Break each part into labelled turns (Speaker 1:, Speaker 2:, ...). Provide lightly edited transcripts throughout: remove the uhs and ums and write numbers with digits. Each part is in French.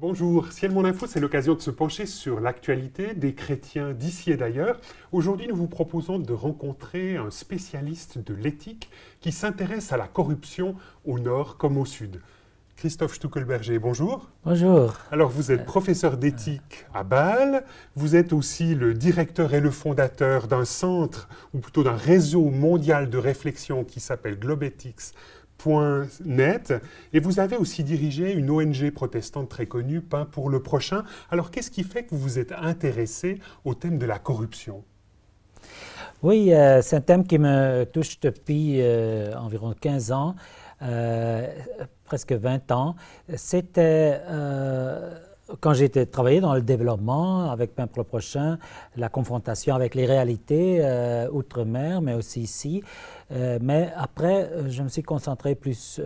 Speaker 1: Bonjour, Ciel Mon Info, c'est l'occasion de se pencher sur l'actualité des chrétiens d'ici et d'ailleurs. Aujourd'hui, nous vous proposons de rencontrer un spécialiste de l'éthique qui s'intéresse à la corruption au nord comme au sud. Christophe Stuckelberger, bonjour.
Speaker 2: Bonjour.
Speaker 1: Alors, vous êtes professeur d'éthique à Bâle, vous êtes aussi le directeur et le fondateur d'un centre, ou plutôt d'un réseau mondial de réflexion qui s'appelle globethics.net, et vous avez aussi dirigé une ONG protestante très connue, Pain pour le prochain. Alors, qu'est-ce qui fait que vous vous êtes intéressé au thème de la corruption ?
Speaker 2: Oui, c'est un thème qui me touche depuis environ 15 ans, presque 20 ans. C'était quand j'ai travaillé dans le développement avec Pain pour le prochain, la confrontation avec les réalités outre-mer, mais aussi ici. Mais après, je me suis concentré plus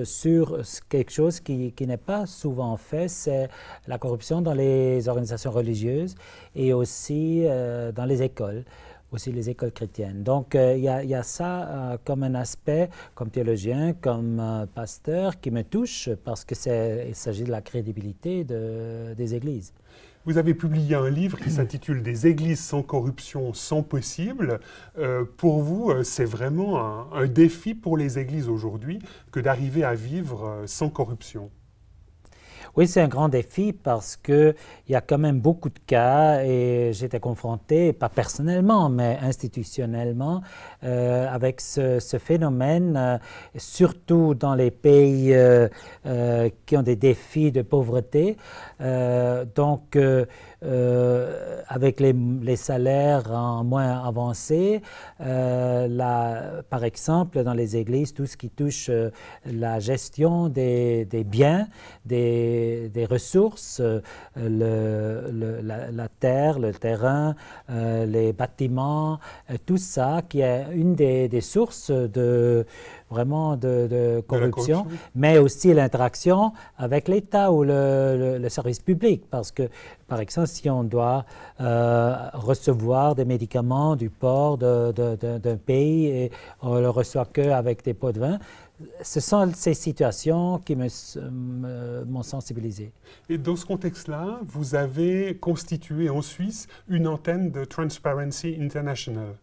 Speaker 2: sur quelque chose qui n'est pas souvent fait, c'est la corruption dans les organisations religieuses et aussi dans les écoles. Aussi les écoles chrétiennes. Donc, il y a ça comme un aspect, comme théologien, comme pasteur, qui me touche parce qu'il s'agit de la crédibilité des églises.
Speaker 1: Vous avez publié un livre qui s'intitule « Des églises sans corruption sont possibles ». Pour vous, c'est vraiment un défi pour les églises aujourd'hui que d'arriver à vivre sans corruption.
Speaker 2: Oui, c'est un grand défi parce qu'il y a quand même beaucoup de cas et j'étais confronté, pas personnellement, mais institutionnellement, avec ce phénomène, surtout dans les pays qui ont des défis de pauvreté. Avec les salaires moins avancés, par exemple, dans les églises, tout ce qui touche la gestion des biens, des ressources, la terre, le terrain, les bâtiments, tout ça qui est une des sources de corruption, mais aussi l'interaction avec l'État ou le service public. Parce que, par exemple, si on doit recevoir des médicaments du port d'un pays et on ne le reçoit qu'avec des pots de vin, ce sont ces situations qui m'ont sensibilisé.
Speaker 1: Et dans ce contexte-là, vous avez constitué en Suisse une antenne de Transparency International.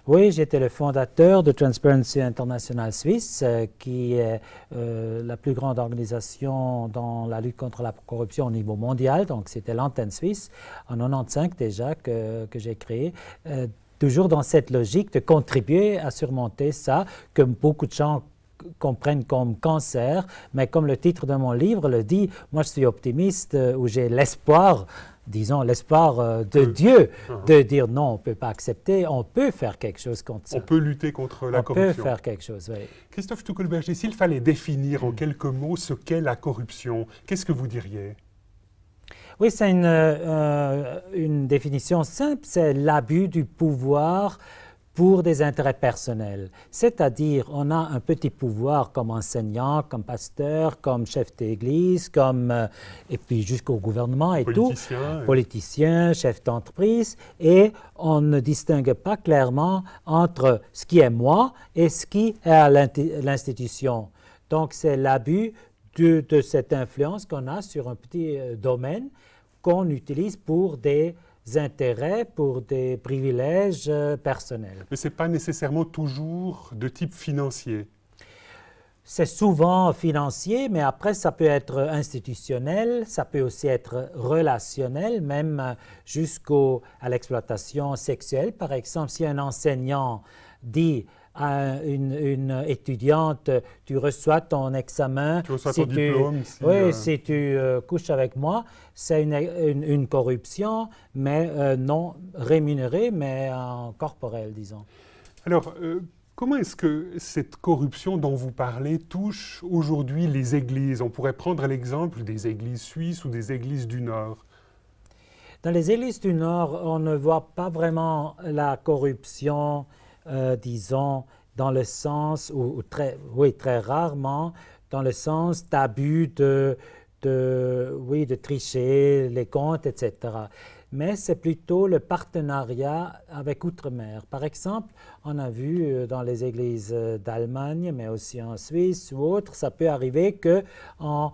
Speaker 2: Oui, j'étais le fondateur de Transparency International Suisse, qui est la plus grande organisation dans la lutte contre la corruption au niveau mondial. Donc, c'était l'antenne suisse en 1995 déjà que j'ai créée. Toujours dans cette logique de contribuer à surmonter ça, que beaucoup de gens comprennent comme cancer, mais comme le titre de mon livre le dit, moi je suis optimiste, où j'ai l'espoir, disons l'espoir de Dieu, de dire non, on ne peut pas accepter, on peut faire quelque chose contre ça.
Speaker 1: On peut lutter contre la corruption.
Speaker 2: On peut faire quelque chose, oui.
Speaker 1: Christophe Stuckelberger, s'il fallait définir en quelques mots ce qu'est la corruption, qu'est-ce que vous diriez ?
Speaker 2: Oui, c'est une définition simple, c'est l'abus du pouvoir pour des intérêts personnels. C'est-à-dire, on a un petit pouvoir comme enseignant, comme pasteur, comme chef d'église, et puis jusqu'au gouvernement et politicien, chef d'entreprise, et on ne distingue pas clairement entre ce qui est moi et ce qui est à l'institution. Donc, c'est l'abus de cette influence qu'on a sur un petit domaine qu'on utilise pour des intérêts, pour des privilèges personnels.
Speaker 1: Mais ce n'est pas nécessairement toujours de type financier.
Speaker 2: C'est souvent financier, mais après, ça peut être institutionnel, ça peut aussi être relationnel, même jusqu'à l'exploitation sexuelle. Par exemple, si un enseignant dit à une étudiante, tu reçois ton examen,
Speaker 1: tu reçois ton diplôme,
Speaker 2: si tu couches avec moi, c'est une corruption, mais non rémunérée, mais corporelle, disons.
Speaker 1: Alors, comment est-ce que cette corruption dont vous parlez touche aujourd'hui les églises ? On pourrait prendre l'exemple des églises suisses ou des églises du Nord.
Speaker 2: Dans les églises du Nord, on ne voit pas vraiment la corruption, disons, dans le sens, très rarement, dans le sens d'abus de tricher les comptes, etc. mais c'est plutôt le partenariat avec Outre-mer. Par exemple, on a vu dans les églises d'Allemagne, mais aussi en Suisse ou autres, ça peut arriver qu'on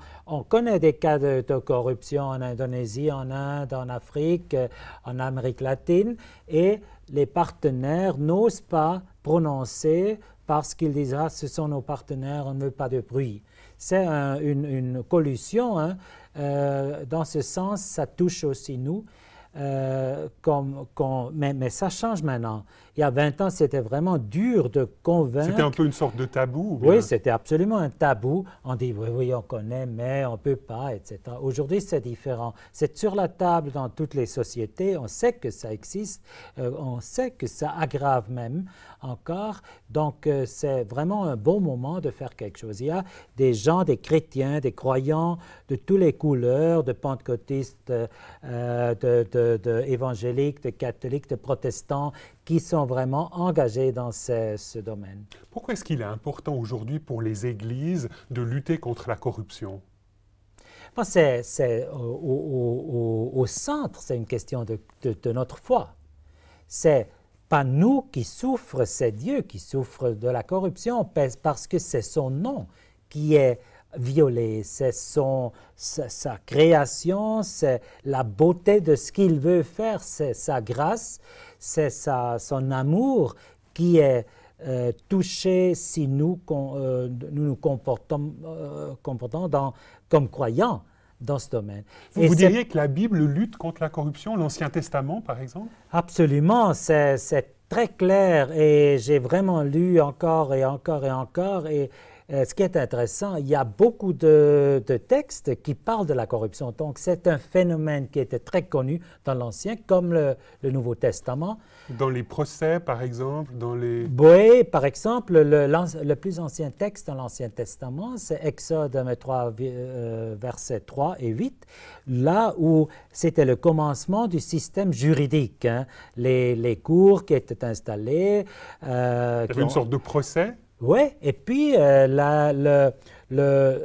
Speaker 2: connaît des cas de corruption en Indonésie, en Inde, en Afrique, en Amérique latine, et les partenaires n'osent pas prononcer parce qu'ils disent « Ah, ce sont nos partenaires, on ne veut pas de bruit ». C'est une collusion, hein. Dans ce sens, ça touche aussi nous. Mais ça change maintenant. Il y a 20 ans, c'était vraiment dur de convaincre.
Speaker 1: C'était un peu une sorte de tabou?
Speaker 2: Oui, c'était absolument un tabou. On dit, oui, oui, on connaît, mais on ne peut pas, etc. Aujourd'hui, c'est différent. C'est sur la table dans toutes les sociétés. On sait que ça existe. On sait que ça aggrave même encore. Donc, c'est vraiment un bon moment de faire quelque chose. Il y a des gens, des chrétiens, des croyants de toutes les couleurs, de pentecôtistes, évangéliques, de catholiques, de protestants, qui sont vraiment engagés dans ce domaine.
Speaker 1: Pourquoi est-ce qu'il est important aujourd'hui pour les églises de lutter contre la corruption?
Speaker 2: Bon, au centre, c'est une question de notre foi. C'est pas nous qui souffrent, c'est Dieu qui souffre de la corruption parce que c'est son nom qui est violé, c'est sa création, c'est la beauté de ce qu'il veut faire, c'est sa grâce, c'est son amour qui est touché si nous nous comportons comme croyants dans ce domaine.
Speaker 1: Vous diriez que la Bible lutte contre la corruption, l'Ancien Testament par exemple?
Speaker 2: Absolument, c'est très clair et j'ai vraiment lu encore et encore et encore et ce qui est intéressant, il y a beaucoup de textes qui parlent de la corruption. Donc, c'est un phénomène qui était très connu dans l'Ancien, comme le Nouveau Testament.
Speaker 1: Dans les procès, par exemple, dans les...
Speaker 2: Oui, par exemple, le plus ancien texte dans l'Ancien Testament, c'est Exode 3, versets 3 et 8, là où c'était le commencement du système juridique, hein, les cours qui étaient installés.
Speaker 1: Il y avait une sorte de procès?
Speaker 2: Oui, et puis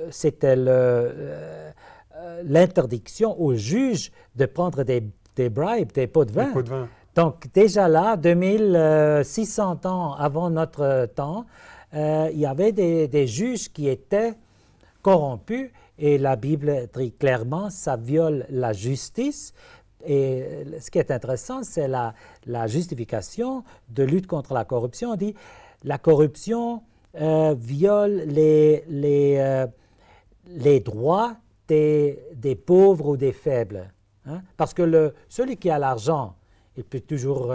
Speaker 2: c'était l'interdiction aux juges de prendre des bribes, des pots de vin.
Speaker 1: Des pots de vin.
Speaker 2: Donc déjà là, 2600 ans avant notre temps, il y avait des juges qui étaient corrompus et la Bible dit clairement, ça viole la justice. Et ce qui est intéressant, c'est la justification de lutte contre la corruption. On dit la corruption viole les droits des pauvres ou des faibles. Hein? Parce que celui qui a l'argent, il peut toujours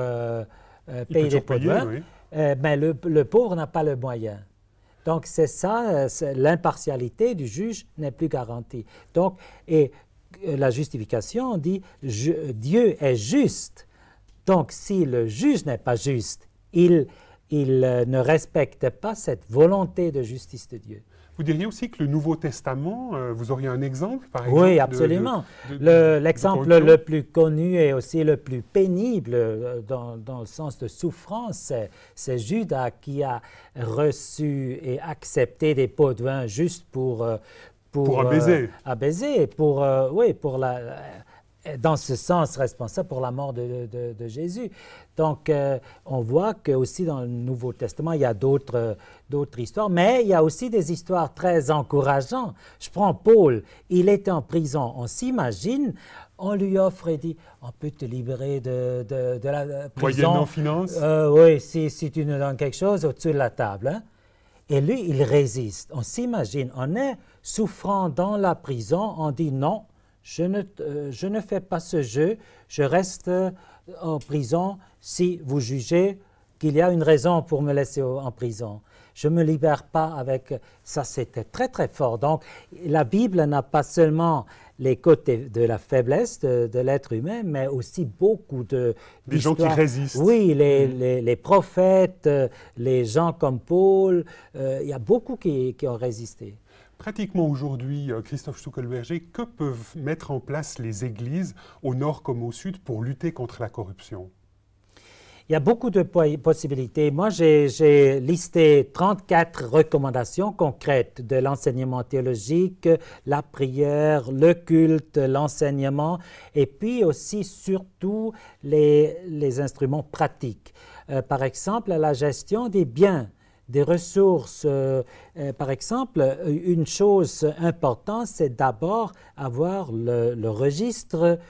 Speaker 2: payer des pots de vin, oui. Mais le pauvre n'a pas le moyen. Donc c'est ça, l'impartialité du juge n'est plus garantie. Donc, et la justification dit Dieu est juste. Donc si le juge n'est pas juste, il ne respecte pas cette volonté de justice de Dieu.
Speaker 1: Vous diriez aussi que le Nouveau Testament, vous auriez un exemple, par exemple?
Speaker 2: Oui, absolument. L'exemple le plus connu et aussi le plus pénible dans le sens de souffrance, c'est Judas qui a reçu et accepté des pots de vin juste pour
Speaker 1: un baiser.
Speaker 2: Dans ce sens, responsable pour la mort de Jésus. Donc, on voit que aussi dans le Nouveau Testament, il y a d'autres histoires, mais il y a aussi des histoires très encourageantes. Je prends Paul, il était en prison. On s'imagine, on lui offre et dit, on peut te libérer de la prison.
Speaker 1: Moyennant finance?
Speaker 2: Oui, si tu nous donnes quelque chose au-dessus de la table. Hein? Et lui, il résiste. On s'imagine, on est souffrant dans la prison, on dit non. Je ne fais pas ce jeu, je reste en prison si vous jugez qu'il y a une raison pour me laisser en prison. Je ne me libère pas avec... Ça, c'était très, très fort. Donc, la Bible n'a pas seulement les côtés de la faiblesse de l'être humain, mais aussi beaucoup de...
Speaker 1: Des gens qui résistent.
Speaker 2: Oui, les prophètes, les gens comme Paul, il y a beaucoup qui ont résisté.
Speaker 1: Pratiquement aujourd'hui, Christophe Stuckelberger, que peuvent mettre en place les églises, au nord comme au sud, pour lutter contre la corruption?
Speaker 2: Il y a beaucoup de possibilités. Moi, j'ai listé 34 recommandations concrètes de l'enseignement théologique, la prière, le culte, l'enseignement, et puis aussi, surtout, les instruments pratiques. Par exemple, la gestion des biens, des ressources. Par exemple, une chose importante, c'est d'abord avoir le registre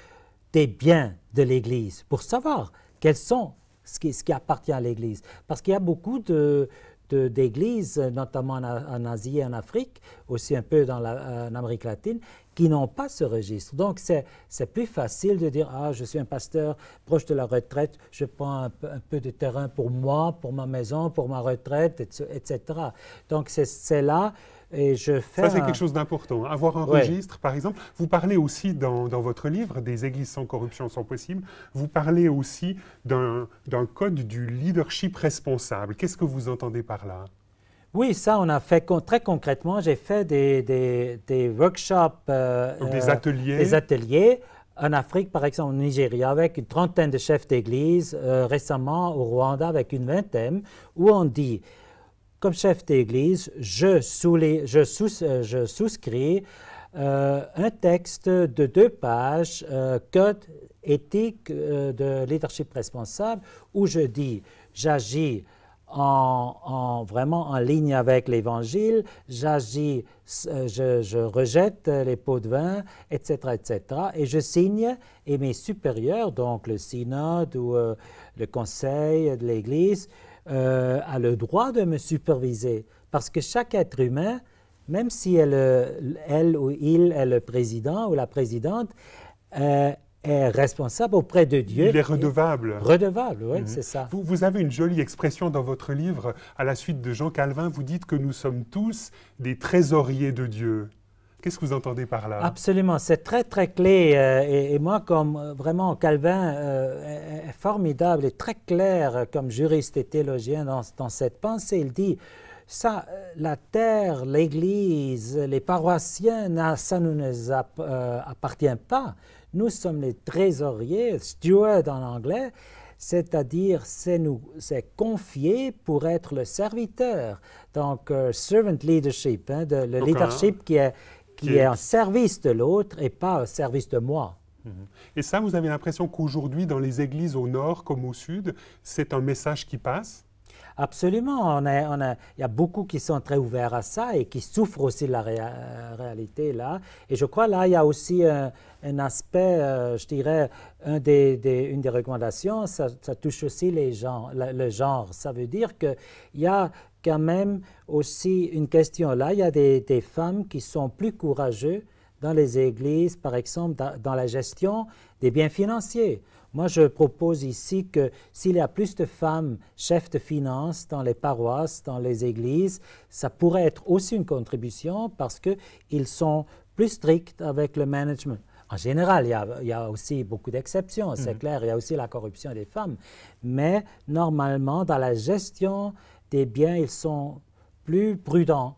Speaker 2: des biens de l'Église pour savoir quels sont ce qui appartient à l'Église. Parce qu'il y a beaucoup d'églises, notamment en Asie et en Afrique, aussi un peu en Amérique latine, qui n'ont pas ce registre. Donc, c'est plus facile de dire « Ah, je suis un pasteur proche de la retraite, je prends un peu de terrain pour moi, pour ma maison, pour ma retraite, etc. » Donc, c'est là, et je fais...
Speaker 1: Ça, c'est quelque chose d'important. Avoir un registre, par exemple. Vous parlez aussi dans votre livre, des églises sans corruption sont possibles, vous parlez aussi d'un code du leadership responsable. Qu'est-ce que vous entendez par là?
Speaker 2: Oui, ça, on a fait très concrètement. J'ai fait des workshops,
Speaker 1: des ateliers.
Speaker 2: Des ateliers en Afrique, par exemple, au Nigeria, avec une trentaine de chefs d'église, récemment au Rwanda avec une vingtaine, où on dit, comme chef d'église, je souscris un texte de 2 pages, code éthique de leadership responsable, où je dis, j'agis vraiment en ligne avec l'Évangile, j'agis, je rejette les pots de vin, etc., etc. Et je signe, et mes supérieurs, donc le synode ou le conseil de l'Église, a le droit de me superviser. Parce que chaque être humain, même si elle ou il est le président ou la présidente, est responsable auprès de Dieu.
Speaker 1: Il est redevable.
Speaker 2: Redevable, oui, c'est ça.
Speaker 1: Vous avez une jolie expression dans votre livre, à la suite de Jean Calvin, vous dites que nous sommes tous des trésoriers de Dieu. Qu'est-ce que vous entendez par là?
Speaker 2: Absolument, c'est très, très clé. Et moi, comme vraiment Calvin est formidable et très clair comme juriste et théologien dans cette pensée, il dit, ça, la terre, l'Église, les paroissiens, ça ne nous appartient pas. Nous sommes les trésoriers, steward en anglais, c'est-à-dire c'est confié pour être le serviteur. Donc, servant leadership, le leadership qui est en service de l'autre et pas au service de moi.
Speaker 1: Et ça, vous avez l'impression qu'aujourd'hui, dans les églises au nord comme au sud, c'est un message qui passe?
Speaker 2: Absolument. Il y a beaucoup qui sont très ouverts à ça et qui souffrent aussi de la réalité là. Et je crois là, il y a aussi un aspect, je dirais, une des recommandations, ça touche aussi le genre. Ça veut dire qu'il y a quand même aussi une question là. Il y a des femmes qui sont plus courageuses dans les églises, par exemple, dans la gestion des biens financiers. Moi, je propose ici que s'il y a plus de femmes chefs de finances dans les paroisses, dans les églises, ça pourrait être aussi une contribution parce qu'ils sont plus stricts avec le management. En général, il y a aussi beaucoup d'exceptions, c'est clair, il y a aussi la corruption des femmes. Mais normalement, dans la gestion des biens, ils sont plus prudents,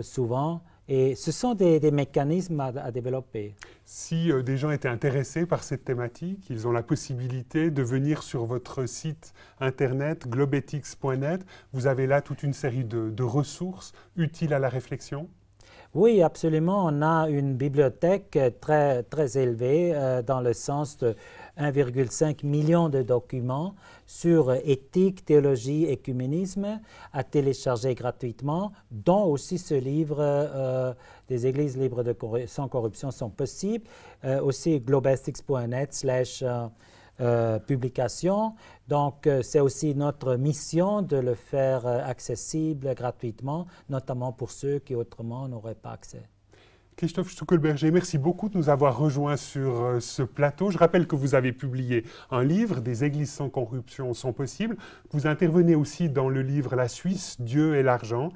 Speaker 2: souvent. Et ce sont des mécanismes à développer.
Speaker 1: Si des gens étaient intéressés par cette thématique, ils ont la possibilité de venir sur votre site internet globethics.net. Vous avez là toute une série de ressources utiles à la réflexion.
Speaker 2: Oui, absolument. On a une bibliothèque très, très élevée dans le sens de 1,5 million de documents sur éthique, théologie, écuménisme à télécharger gratuitement, dont aussi ce livre des Églises libres sans corruption sont possibles, aussi globethics.net/publication. Donc, c'est aussi notre mission de le faire accessible gratuitement, notamment pour ceux qui autrement n'auraient pas accès.
Speaker 1: Christophe Stuckelberger, merci beaucoup de nous avoir rejoints sur ce plateau. Je rappelle que vous avez publié un livre, Des églises sans corruption sont possibles. Vous intervenez aussi dans le livre La Suisse, Dieu et l'argent.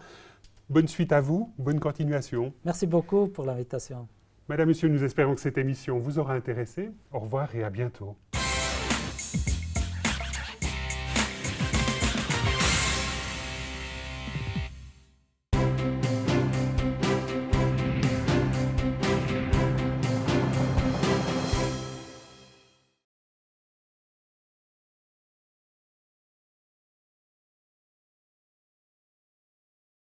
Speaker 1: Bonne suite à vous, bonne continuation.
Speaker 2: Merci beaucoup pour l'invitation.
Speaker 1: Madame, Monsieur, nous espérons que cette émission vous aura intéressé. Au revoir et à bientôt.